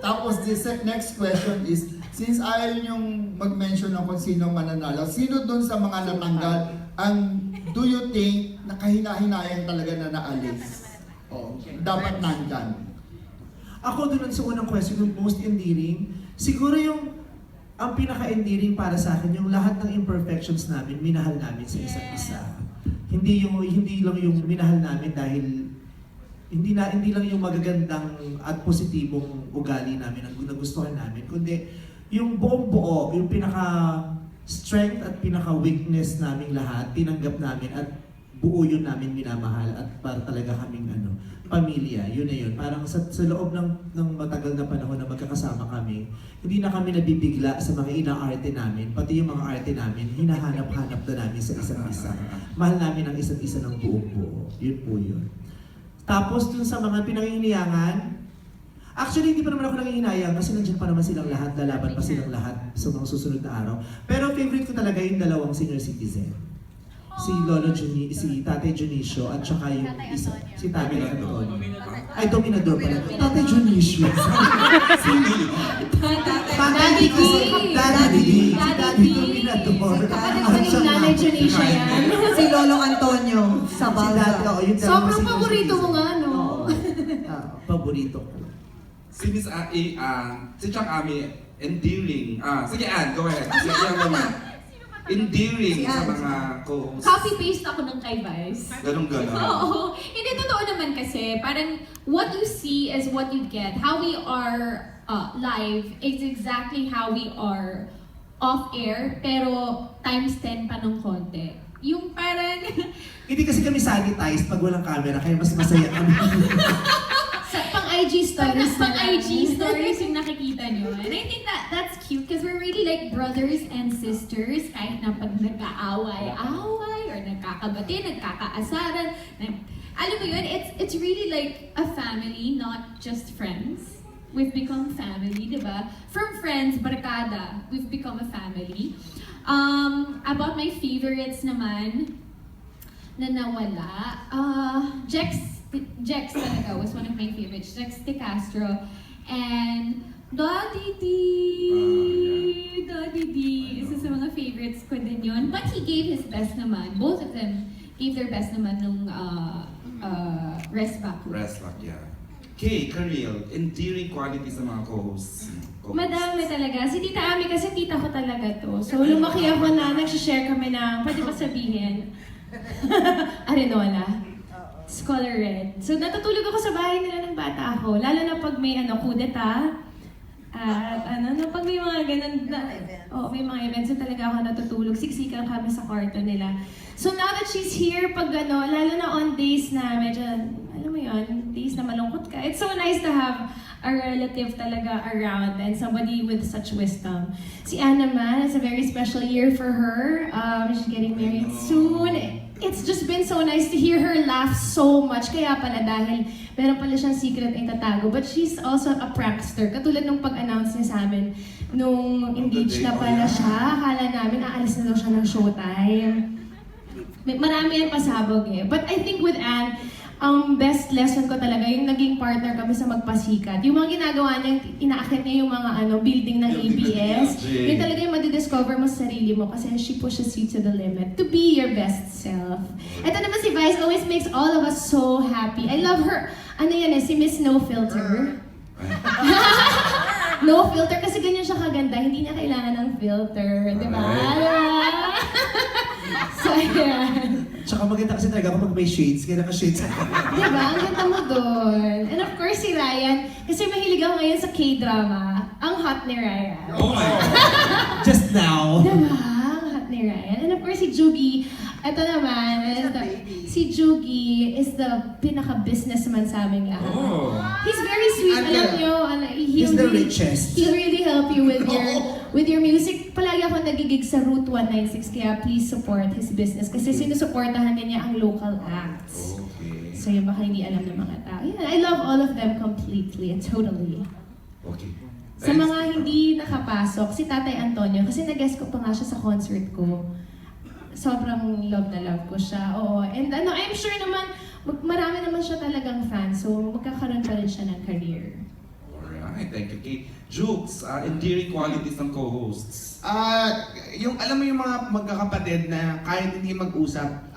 Tapos next question is, since ayaw niyong mag-mention ng kung sino mananalo, sino dun sa mga natanggal ang do you think nakahina-hinayan talaga na naalis? Oh, dapat nandyan. Ako doon sa unang question, yung most endearing, siguro yung ang pinaka-endearing para sa akin, yung lahat ng imperfections namin, minahal namin sa isa't isa. Hindi lang yung minahal namin dahil hindi lang yung magagandang at positibong ugali namin ang nagustuhan namin, kundi yung buong buo, yung pinaka-strength at pinaka-weakness namin lahat, tinanggap namin at buo yun namin minamahal at para talaga kaming pamilya, yun na yun. Parang sa loob ng matagal na panahon na magkakasama kami, hindi na kami nabibigla sa mga inaarte namin, pati yung mga arte namin, hinahanap-hanap na namin sa isa't isa. Mahal namin ang isa't isa ng buong buo. Yun po yun. Tapos dun sa mga pinanghihinayang, actually hindi pa naman ako nangihinayang kasi nandiyan pa naman silang lahat, lalaban pa silang lahat sa mga susunod na araw. Pero favorite ko talaga yung dalawang senior citizen. Si Lolo si Tatay Junicio at saka yung isa, si Tatay Antonio. Ay, Dominador pala. Tatay Junicio. Daddy D. Daddy Dominador. Kapatid ko ni Nanay Junicia yan. Si Lolo Antonio sa Balga. Sobrang paborito mo nga, no? Paborito ko. Si Miss si Chang Ami, endearing. Sige Ann, go ahead. Sige yan naman. Endearing Si sa Ann. mga co-hosts. Copy-paste ako ng kay Vice. Ganun-ganon. Oo. Hindi, totoo naman kasi. Parang what you see is what you get. How we are live is exactly how we are off-air, pero times 10 pa ng konti. Yung parang... Hindi kasi kami sanitized pag walang camera, kaya mas masaya kami. Sa pang-IG stories. Pang-IG stories yung nakikita nyo. And I think that's cute because we're really like brothers and sisters. Kahit na pag nagkaaway-away or nagkakabati, nagkakaasaran. Alam mo yun, it's really like a family, not just friends. We've become family, di ba? From friends, barkada, we've become a family. About my favorites naman, na nawala, Jex talaga was one of my favorites. Jex De Castro and Daddy D. Daddy D. Isa sa mga favorites ko din yun. But he gave his best naman. Both of them gave their best naman nung Rest Back. Restlock, yeah. Kay, Kareel, endearing quality sa mga co-hosts. Madami talaga. Si Tita Ami kasi tita ko talaga to. So lumaki ako na nagsishare kami ng, pwede ba sabihin? Arenola. Scholar Red. So natutulog ako sa bahay nila ng bata ako. Lalo na pag may kudeta. At pag may mga ganun may mga events na talaga ako natutulog. Siksikan kami sa kwarto nila. So now that she's here, pag lalo na on days na medyo, alam mo yun, days na malungkot ka, it's so nice to have a relative talaga around and somebody with such wisdom. Si Ann naman, it's a very special year for her. She's getting married soon. It's just been so nice to hear her laugh so much. Kaya pala dahil meron pala siyang secret na itatago. But she's also a prankster. Katulad nung pag-announce niya sa amin, nung engaged na pala siya, akala namin aalis na daw siya ng showtime. Marami yan pasabog eh. But I think with Ann, ang best lesson ko talaga, yung naging partner kami sa Magpasikat. Yung mga ginagawa niya, inaakit niya yung mga building ng ABS. Yun talaga yung madidiscover mo sa sarili mo kasi she pushes you to the limit to be your best self. Ito naman si Vice always makes all of us so happy. I love her. Ano yan si Miss No Filter. No filter kasi ganyan siya kaganda. Hindi niya kailangan ng filter. Di ba? So, ayan. Tsaka maganda kasi talaga ako pag may shades, kaya naka-shades ako. Diba? Ang ganda mo doon. And of course, si Ryan, kasi mahilig ako ngayon sa K-drama. Ang hot ni Ryan. Oh my God! Just now. Diba? Ang hot ni Ryan. And of course, si Jugi. Ito naman, si Jugi is the pinaka-businessman sa aming lahat. Oh. He's very sweet. Alam nyo, He's the richest. He'll really help you with your music. Palagi ako nagigig sa Route 196, kaya please support his business. Kasi sinusuportahan din niya ang local acts. Okay. So yung baka hindi alam ng mga tao. Yeah, I love all of them completely and totally. Okay. Sa mga hindi nakapasok, si Tatay Antonio, kasi nag-guest ko pa nga siya sa concert ko. Sobrang love na love ko siya. Oo. And I'm sure naman, marami naman siya talagang fans. So magkakaroon pa rin siya ng career. Alright. thank you. Okay, Jukes, endearing qualities ng co-hosts. Yung alam mo yung mga magkakapatid na kahit hindi mag-usap,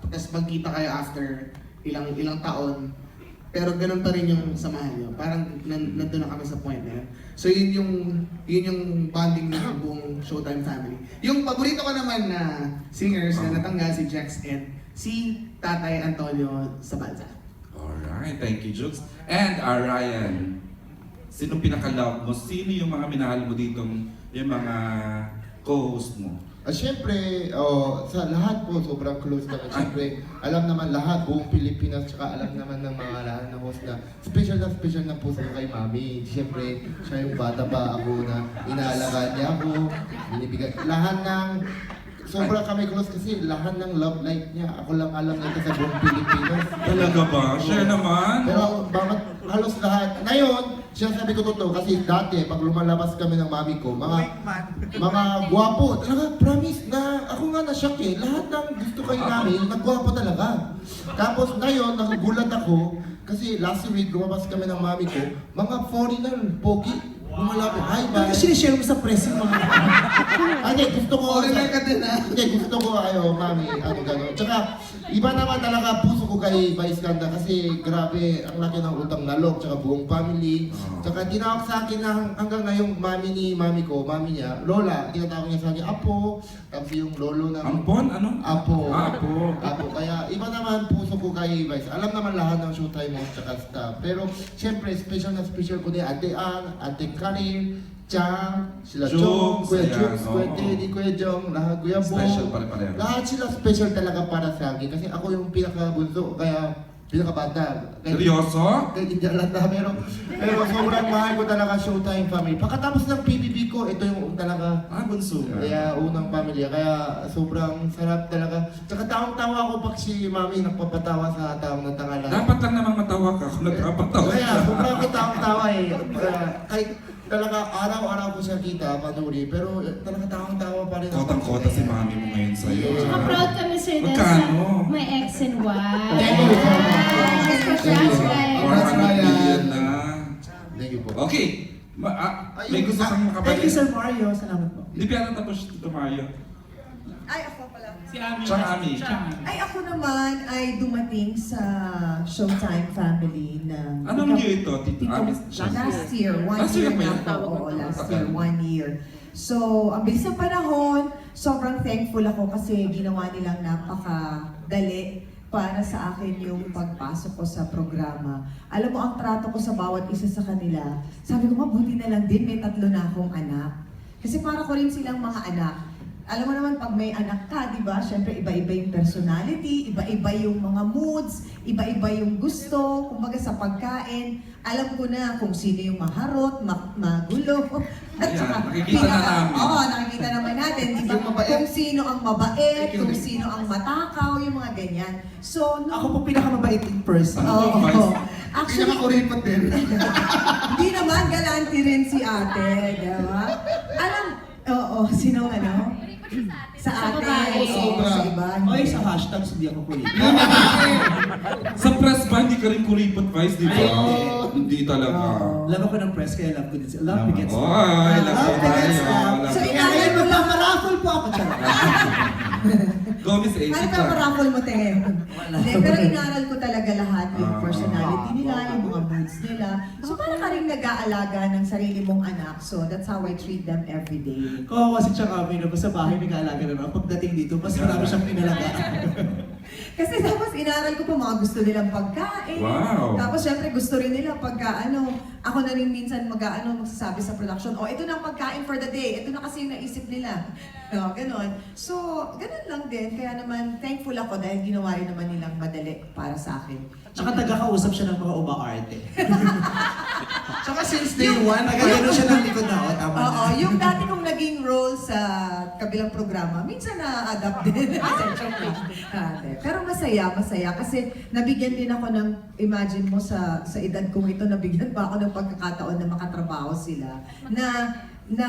tapos magkita kayo after ilang taon, pero ganun pa rin yung samahan nyo. Parang nandun na kami sa point na yun. So yun yung bonding ng buong Showtime family. Yung paborito ko naman na singers na natanggal si Jex and si Tatay Antonio Sabalza. Alright, thank you, Jukes. And Ryan, sino pinaka-love mo? Sino yung mga minahal mo ditong yung mga co-host mo? Siyempre, sa lahat po, sobrang close kami. Siyempre, alam naman lahat, buong Pilipinas, tsaka alam naman ng mga lahat na host na special na puso kay Mami. Siyempre, siya yung bata pa ako na inaalagaan niya ako, binibigay. Lahat ng, sobrang kami close kasi lahat ng love life niya, ako lang alam nito sa buong Pilipinas. Talaga ba? Share naman. Pero halos lahat. Ngayon, siya sabi ko totoo kasi dati pag lumalabas kami ng mami ko, mga gwapo, talaga promise na ako nga na-shock eh. Lahat ng gusto kayo namin, nagwapo talaga. Tapos ngayon, nagugulat ako kasi last week lumabas kami ng mami ko, mga foreigner, pogi, lumalapit. Hi, bye. Kasi sinishare mo sa press yung mga Hindi, gusto ko. Foreigner ka din ah. Hindi, gusto ko mami, gano'n. Tsaka, iba naman talaga puso ko kay Vice Ganda kasi grabe, ang laki ng utang na loob, tsaka buong family. Tsaka tinawag sa akin na hanggang ngayong mami niya, Lola, tinatawag niya sa akin, Apo. Tapos yung lolo ng... Ampon? Ano? Apo. Apo. Apo. Kaya iba naman puso ko kay Vice. Alam naman lahat ng Showtime mo tsaka staff. Pero siyempre, special na special ko din Ate Ann, Ate Karin, Chang, sila Jokes, Jong, Kuya ayan, Jokes, Kuya oo. Teddy, Kuya Jong, lahat, Kuya Bo. Special pare-pareho. Lahat sila special talaga para sa akin. Kasi ako yung pinakabunso, kaya pinakabata. Seryoso? Hindi alata, pero sobrang mahal ko talaga Showtime family. Pagkatapos ng PBB ko, ito yung talaga Bunso ka. kaya unang pamilya, kaya sobrang sarap talaga. Tsaka tawang-tawa ko pag si Mami nagpapatawa sa taong natangalan. Dapat lang naman matawa ka kung nagpapatawa Kaya ka. sobrang ko tawang-tawa eh. Kahit talaga araw-araw ko siya kita, panuri, pero talaga tawang-tawa pa rin. Kotang-kota si mami mo ngayon sa'yo. Saka proud kami sa'yo dahil Magkano? sa my ex and wife. Thank you so much. Yes, congrats, Ryan. 400 million na. Thank you po. Okay. May gusto kang Thank you, makabalik. Sir Mario. Salamat po. Hindi pa yata tapos ito, Mario. Ay, ako pala. Tsaka Ami. Ay, ako naman ay dumating sa Showtime family na... Anong year ito, Tito Ami? Last year, one Last year year ba na yan? ako. Oo, last Okay. year, 1 year. So, ang bilis ng panahon, sobrang thankful ako kasi ginawa nilang napakadali para sa akin yung pagpasok ko sa programa. Alam mo, ang trato ko sa bawat isa sa kanila, sabi ko, mabuti na lang din, may 3 na akong anak. Kasi para ko rin silang mga anak. Alam mo naman, pag may anak ka, di ba? Siyempre, iba-iba yung personality, iba-iba yung mga moods, iba-iba yung gusto, kumbaga sa pagkain. Alam ko na kung sino yung maharot, magulo. At Ayan, saka, nakikita na namin. Oo, nakikita naman natin, di ba? Yung mabait. Kung sino ang mabait, kung sino ang matakaw, yung mga ganyan. So, Ako po pinakamabait in person. Oo. Vice? Actually, Pinakakuripot din. hindi naman galanti rin si ate, di ba? Oo, sino ano? Sa ate, babae. o sa iba. Oy, sa hashtag, hindi ako kulit. Sa press ba, hindi ka rin kuripot, Vice, di ba? Ay, Hindi talaga. Love ako ng press, kaya love ko din sila. Love begets love. Oy, love Love begets tayo. love. Love So, tayo. Kaya ngayon, magpaparaffle po ako. Charot. Go, Miss A. Ano pa paraffle mo, te? Hindi, pero inaral ko talaga lahat yung Ah. personality nila, yung mga moods nila. So, para ka rin nag-aalaga ng sarili mong anak. So, that's how I treat them every day. Kawawa si Chakami na sa bahay nag-aalaga naman. Pagdating dito, mas marami siyang pinalagaan. Kasi tapos inaral ko pa mga gusto nilang pagkain. Wow. Tapos syempre gusto rin nila pagka ako na rin minsan magsasabi sa production, oh, ito na ang pagkain for the day. Ito na kasi yung naisip nila. Ganon. So, ganon lang din. Kaya naman, thankful ako dahil ginawa rin naman nilang madali para sa akin. Tsaka taga-kausap siya ng mga umaarte. Tsaka since day one, Taga-gano siya ng likod na, tama na. Oo, yung dati kong naging role sa kabilang programa, minsan na-adapt din. Pero masaya kasi nabigyan din ako ng, imagine mo sa edad kong ito, nabigyan pa ako ng pagkakataon na makatrabaho sila, na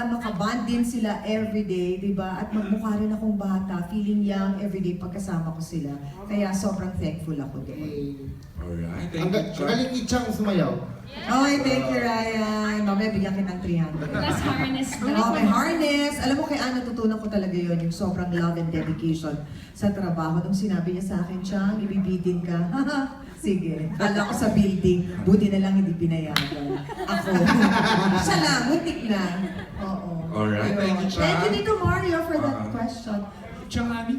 makaband din sila everyday, di ba? At magmukha rin akong bata, feeling young everyday pagkasama ko sila. Kaya sobrang thankful ako doon. Alright, Ang thank you, Chuck. galing ni Chang sumayaw. Okay, thank you, Ryan. Mamaya akin ng 300. Plus harness Oo, daw. may harness. Alam mo kay Ann, natutunan ko talaga yon yung sobrang love and dedication sa trabaho. Nung sinabi niya sa akin, Chang, ibibidin ka. Sige. Kala ko sa building, buti na lang hindi pinayagan. Ako. Siya lang, muntik na. Oo. Alright, thank you, Ayun. Thank you Chang. dito, Mario, for that Ah. question. Chang Ami,